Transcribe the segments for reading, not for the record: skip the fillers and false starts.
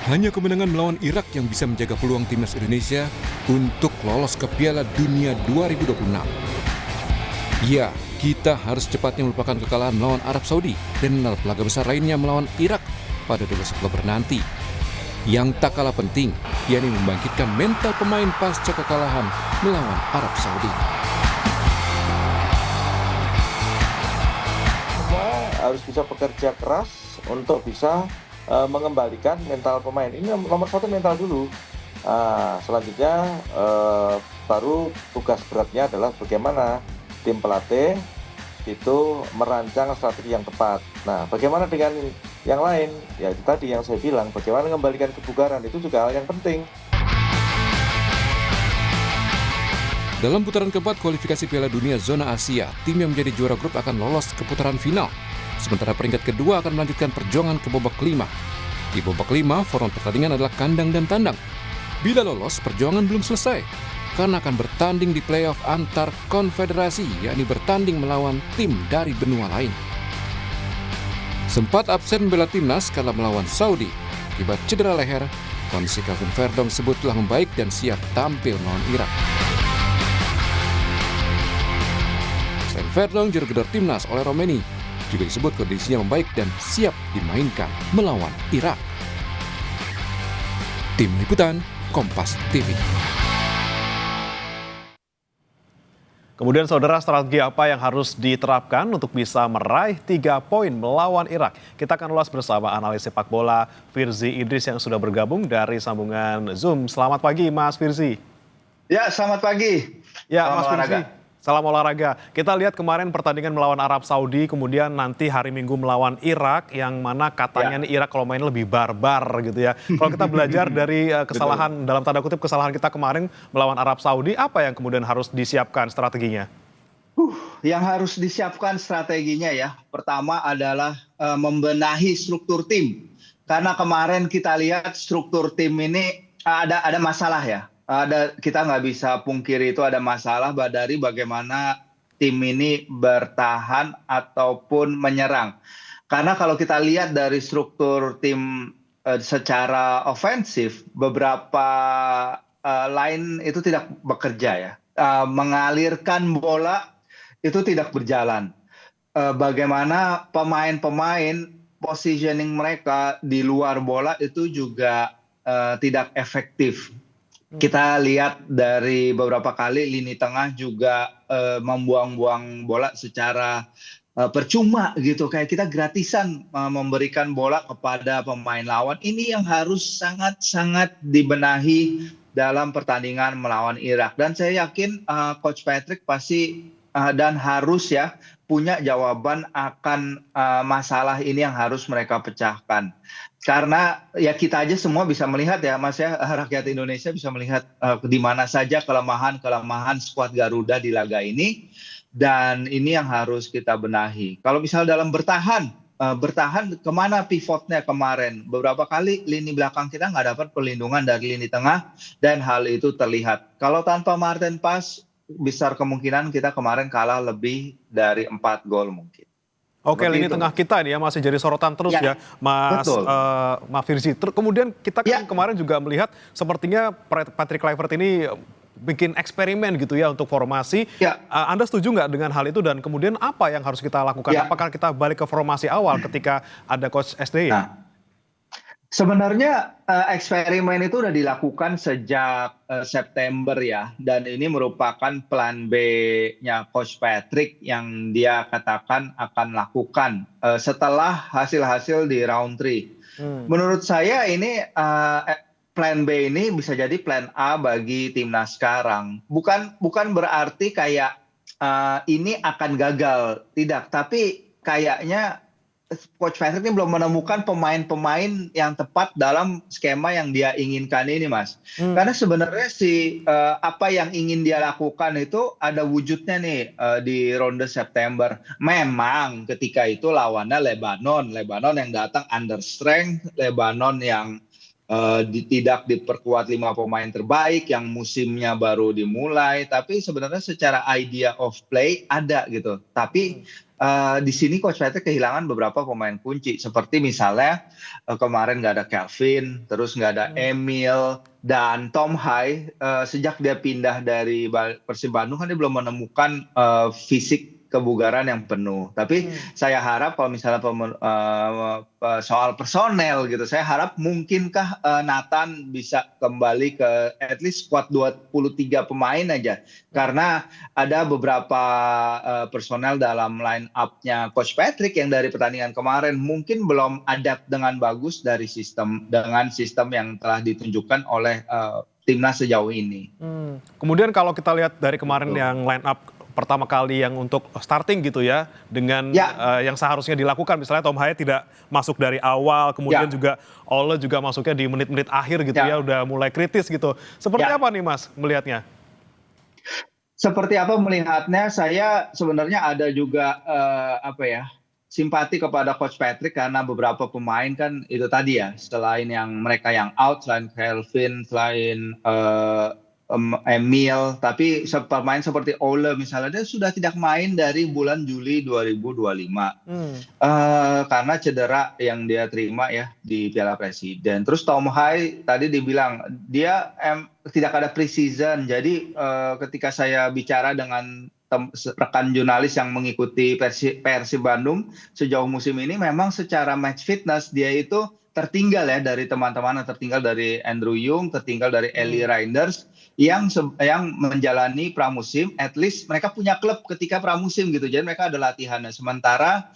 Hanya kemenangan melawan Irak yang bisa menjaga peluang timnas Indonesia untuk lolos ke Piala Dunia 2026. Ya, kita harus cepatnya melupakan kekalahan melawan Arab Saudi dan mengenal laga besar lainnya melawan Irak pada 12 Oktober nanti. Yang tak kalah penting, yakni membangkitkan mental pemain pasca kekalahan melawan Arab Saudi. Semua harus bisa bekerja keras untuk bisa mengembalikan mental pemain. Ini nomor satu, mental dulu. Selanjutnya baru tugas beratnya adalah bagaimana tim pelatih itu merancang strategi yang tepat. Nah, bagaimana dengan yang lain? Ya itu tadi yang saya bilang, bagaimana mengembalikan kebugaran, itu juga hal yang penting. Dalam putaran keempat kualifikasi Piala Dunia Zona Asia, tim yang menjadi juara grup akan lolos ke putaran final. Sementara peringkat kedua akan melanjutkan perjuangan ke babak kelima. Di babak kelima, format pertandingan adalah kandang dan tandang. Bila lolos, perjuangan belum selesai, karena akan bertanding di playoff antar konfederasi, yakni bertanding melawan tim dari benua lain. Sempat absen membela timnas karena melawan Saudi. Akibat cedera leher, kondisi Kevin Verdonk sebut telah membaik dan siap tampil melawan Irak. Selain Verdonk, juru gedor timnas oleh Romeni juga disebut kondisinya membaik dan siap dimainkan melawan Irak. Tim Liputan, Kompas TV. Kemudian saudara, strategi apa yang harus diterapkan untuk bisa meraih 3 poin melawan Irak? Kita akan ulas bersama analis sepak bola Firzi Idris yang sudah bergabung dari sambungan Zoom. Selamat pagi Mas Firzi. Ya, selamat pagi. Ya, Salam Mas olahraga. Firzi. Salam olahraga. Kita lihat kemarin pertandingan melawan Arab Saudi, kemudian nanti hari Minggu melawan Irak, yang mana katanya nih Irak kalau main lebih barbar gitu ya. Kalau kita belajar dari kesalahan, dalam tanda kutip kesalahan kita kemarin melawan Arab Saudi, apa yang kemudian harus disiapkan strateginya? Yang harus disiapkan strateginya ya, pertama adalah membenahi struktur tim. Karena kemarin kita lihat struktur tim ini ada masalah ya. Kita nggak bisa pungkiri itu ada masalah dari bagaimana tim ini bertahan ataupun menyerang. Karena kalau kita lihat dari struktur tim secara ofensif, beberapa line itu tidak bekerja ya. Mengalirkan bola itu tidak berjalan. Bagaimana pemain-pemain positioning mereka di luar bola itu juga tidak efektif. Kita lihat dari beberapa kali lini tengah juga membuang-buang bola secara percuma gitu. Kayak kita gratisan memberikan bola kepada pemain lawan. Ini yang harus sangat-sangat dibenahi dalam pertandingan melawan Irak. Dan saya yakin Coach Patrick pasti dan harus ya punya jawaban akan masalah ini yang harus mereka pecahkan. Karena ya kita aja semua bisa melihat ya Mas ya, rakyat Indonesia bisa melihat di mana saja kelemahan skuad Garuda di laga ini, dan ini yang harus kita benahi. Kalau misal dalam bertahan kemana pivotnya kemarin? Beberapa kali lini belakang kita nggak dapat perlindungan dari lini tengah, dan hal itu terlihat. Kalau tanpa Martin Paes, besar kemungkinan kita kemarin kalah lebih dari 4 gol mungkin. Oke, lini tengah kita ini ya masih jadi sorotan terus ya, Mas Firzi. Kemudian kita kan kemarin juga melihat sepertinya Patrick Kluivert ini bikin eksperimen gitu ya untuk formasi. Anda setuju nggak dengan hal itu, dan kemudian apa yang harus kita lakukan? Apakah kita balik ke formasi awal ketika ada Coach SDY? Sebenarnya eksperimen itu sudah dilakukan sejak September ya, dan ini merupakan plan B-nya Coach Patrick yang dia katakan akan lakukan setelah hasil-hasil di round 3. Menurut saya ini plan B ini bisa jadi plan A bagi timnas sekarang. Bukan berarti kayak ini akan gagal, tidak. Tapi kayaknya Coach Patrick ini belum menemukan pemain-pemain yang tepat dalam skema yang dia inginkan ini, Mas. Karena sebenarnya apa yang ingin dia lakukan itu ada wujudnya nih di ronde September. Memang ketika itu lawannya Lebanon yang datang under strength, Lebanon yang tidak diperkuat 5 pemain terbaik, yang musimnya baru dimulai, tapi sebenarnya secara idea of play ada gitu. Tapi di sini Coach Patrick kehilangan beberapa pemain kunci seperti misalnya kemarin nggak ada Kelvin, terus nggak ada Emil dan Tom Hai. Sejak dia pindah dari Persib Bandung kan dia belum menemukan fisik kebugaran yang penuh. Tapi saya harap kalau misalnya soal personel gitu, saya harap mungkinkah Nathan bisa kembali ke at least squad 23 pemain aja. Karena ada beberapa personel dalam line up-nya Coach Patrick yang dari pertandingan kemarin mungkin belum adapt dengan bagus dengan sistem yang telah ditunjukkan oleh timnas sejauh ini. Kemudian kalau kita lihat dari kemarin yang line up pertama kali yang untuk starting gitu ya, dengan yang seharusnya dilakukan, misalnya Tom Hai tidak masuk dari awal, kemudian juga Ole juga masuknya di menit-menit akhir gitu ya, udah mulai kritis gitu. Seperti apa nih Mas melihatnya? Seperti apa melihatnya, saya sebenarnya ada juga simpati kepada Coach Patrick karena beberapa pemain kan itu tadi ya, selain yang mereka yang out, selain Kelvin, selain Emil, tapi pemain seperti Ole misalnya dia sudah tidak main dari bulan Juli 2025 karena cedera yang dia terima ya di Piala Presiden. Terus Tom Hai tadi dibilang dia tidak ada preseason, jadi ketika saya bicara dengan rekan jurnalis yang mengikuti Persib Bandung sejauh musim ini, memang secara match fitness dia itu tertinggal ya dari teman-teman, tertinggal dari Andrew Yung, tertinggal dari Eli Reinders yang menjalani pramusim. At least mereka punya klub ketika pramusim gitu, jadi mereka ada latihannya. Sementara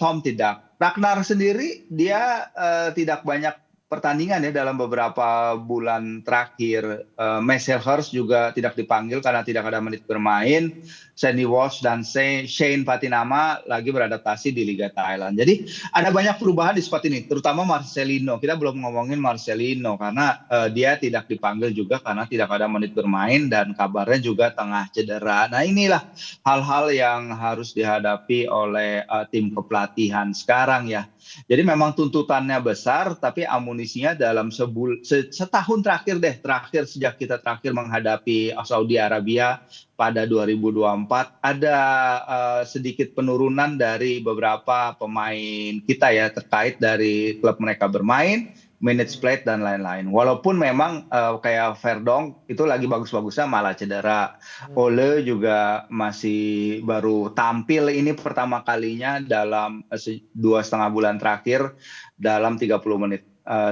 Tom tidak. Ragnar sendiri dia tidak banyak pertandingan ya dalam beberapa bulan terakhir. Messelhurst juga tidak dipanggil karena tidak ada menit bermain. Sandy Walsh dan Shane Patinama lagi beradaptasi di Liga Thailand. Jadi ada banyak perubahan di spot ini, terutama Marcelino. Kita belum ngomongin Marcelino karena dia tidak dipanggil juga karena tidak ada menit bermain dan kabarnya juga tengah cedera. Nah inilah hal-hal yang harus dihadapi oleh tim kepelatihan sekarang ya. Jadi memang tuntutannya besar, tapi amunisinya dalam setahun terakhir sejak kita terakhir menghadapi Saudi Arabia pada 2024 ada sedikit penurunan dari beberapa pemain kita ya terkait dari klub mereka bermain, minutes played dan lain-lain. Walaupun memang kayak Verdong itu lagi bagus-bagusnya malah cedera. Ole juga masih baru tampil ini pertama kalinya dalam 2,5 bulan terakhir dalam 30 menit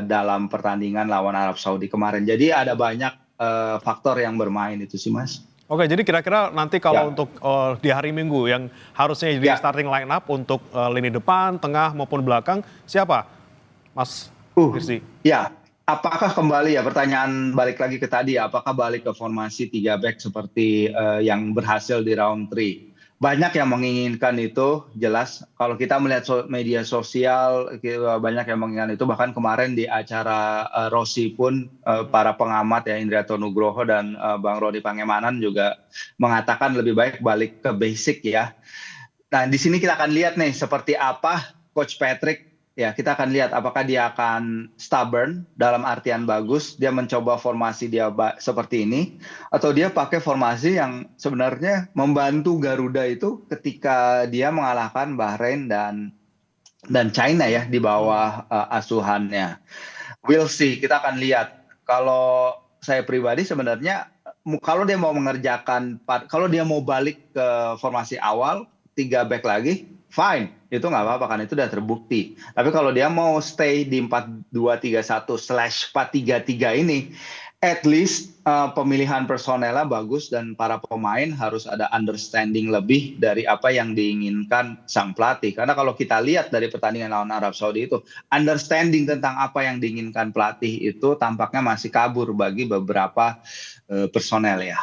dalam pertandingan lawan Arab Saudi kemarin. Jadi ada banyak faktor yang bermain itu sih Mas. Oke, jadi kira-kira nanti kalau untuk di hari Minggu yang harusnya jadi starting line up untuk lini depan, tengah maupun belakang, siapa Mas Firzi? Ya, apakah kembali ya pertanyaan balik lagi ke tadi, apakah balik ke formasi 3 back seperti yang berhasil di round 3? Banyak yang menginginkan itu, jelas. Kalau kita melihat media sosial, banyak yang menginginkan itu. Bahkan kemarin di acara Rossi pun para pengamat ya Indrianto Nugroho dan Bang Rodi Pangemanan juga mengatakan lebih baik balik ke basic ya. Nah di sini kita akan lihat nih seperti apa Coach Patrick. Ya, kita akan lihat apakah dia akan stubborn dalam artian bagus, dia mencoba formasi dia seperti ini, atau dia pakai formasi yang sebenarnya membantu Garuda itu ketika dia mengalahkan Bahrain dan China ya di bawah asuhannya. We'll see, kita akan lihat. Kalau saya pribadi sebenarnya kalau dia mau kalau dia mau balik ke formasi awal 3 back lagi, fine, itu nggak apa-apa kan, itu udah terbukti. Tapi kalau dia mau stay di 4-2-3-1/4-3-3 ini, at least pemilihan personelnya bagus dan para pemain harus ada understanding lebih dari apa yang diinginkan sang pelatih. Karena kalau kita lihat dari pertandingan lawan Arab Saudi itu, understanding tentang apa yang diinginkan pelatih itu tampaknya masih kabur bagi beberapa personel ya.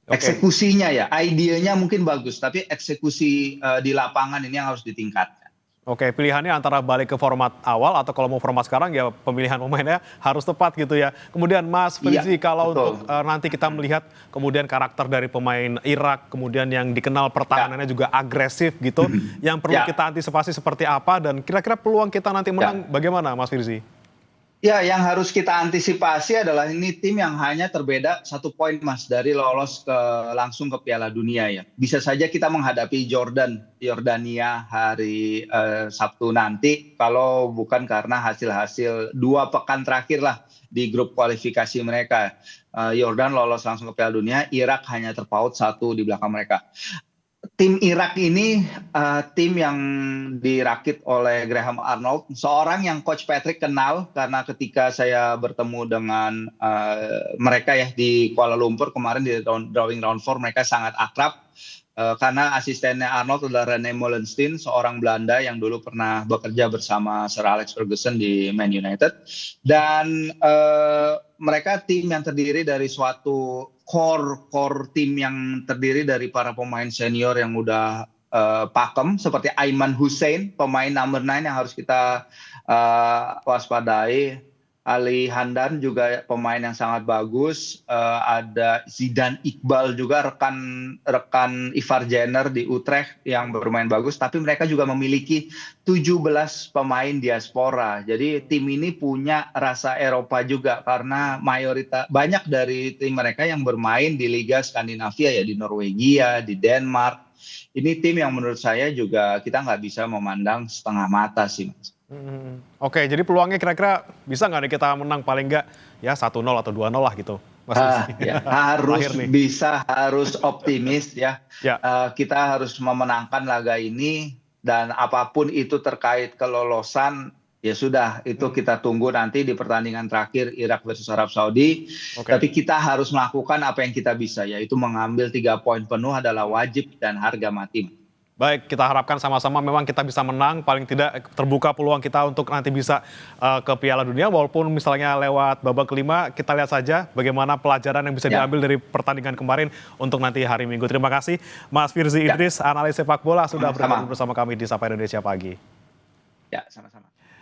Eksekusinya ya, idenya mungkin bagus, tapi eksekusi di lapangan ini yang harus ditingkatkan. Oke, pilihannya antara balik ke format awal atau kalau mau format sekarang ya pemilihan pemainnya harus tepat gitu ya. Kemudian Mas Firzi, kalau untuk nanti kita melihat kemudian karakter dari pemain Irak, kemudian yang dikenal pertahanannya juga agresif gitu, yang perlu kita antisipasi seperti apa dan kira-kira peluang kita nanti menang bagaimana Mas Firzi? Ya, yang harus kita antisipasi adalah ini tim yang hanya terbeda 1 poin, Mas, dari lolos langsung ke Piala Dunia ya. Bisa saja kita menghadapi Yordania hari Sabtu nanti kalau bukan karena hasil-hasil 2 pekan terakhir lah di grup kualifikasi mereka. Yordan lolos langsung ke Piala Dunia, Irak hanya terpaut 1 di belakang mereka. Tim Irak ini tim yang dirakit oleh Graham Arnold, seorang yang Coach Patrick kenal karena ketika saya bertemu dengan mereka ya di Kuala Lumpur kemarin di drawing round 4 mereka sangat akrab karena asistennya Arnold adalah Rene Meulensteen, seorang Belanda yang dulu pernah bekerja bersama Sir Alex Ferguson di Man United, dan mereka tim yang terdiri dari suatu core tim yang terdiri dari para pemain senior yang udah pakem seperti Aiman Hussein, pemain number 9 yang harus kita waspadai. Ali Handan juga pemain yang sangat bagus. Ada Zidane Iqbal juga rekan Ivar Jenner di Utrecht yang bermain bagus. Tapi mereka juga memiliki 17 pemain diaspora. Jadi tim ini punya rasa Eropa juga karena banyak dari tim mereka yang bermain di Liga Skandinavia ya, di Norwegia, di Denmark. Ini tim yang menurut saya juga kita nggak bisa memandang setengah mata sih, Mas. Oke, jadi peluangnya kira-kira bisa nggak nih kita menang paling nggak ya 1-0 atau 2-0 lah gitu, Mas? Ya, harus optimis ya. Kita harus memenangkan laga ini dan apapun itu terkait kelolosan ya sudah itu kita tunggu nanti di pertandingan terakhir Irak versus Arab Saudi. Tapi kita harus melakukan apa yang kita bisa, yaitu mengambil 3 poin penuh adalah wajib dan harga mati. Baik, kita harapkan sama-sama memang kita bisa menang, paling tidak terbuka peluang kita untuk nanti bisa ke Piala Dunia, walaupun misalnya lewat babak kelima, kita lihat saja bagaimana pelajaran yang bisa diambil dari pertandingan kemarin untuk nanti hari Minggu. Terima kasih Mas Firzi Idris, analis sepak bola sudah bergabung bersama kami di Sapa Indonesia Pagi. Ya, sama-sama.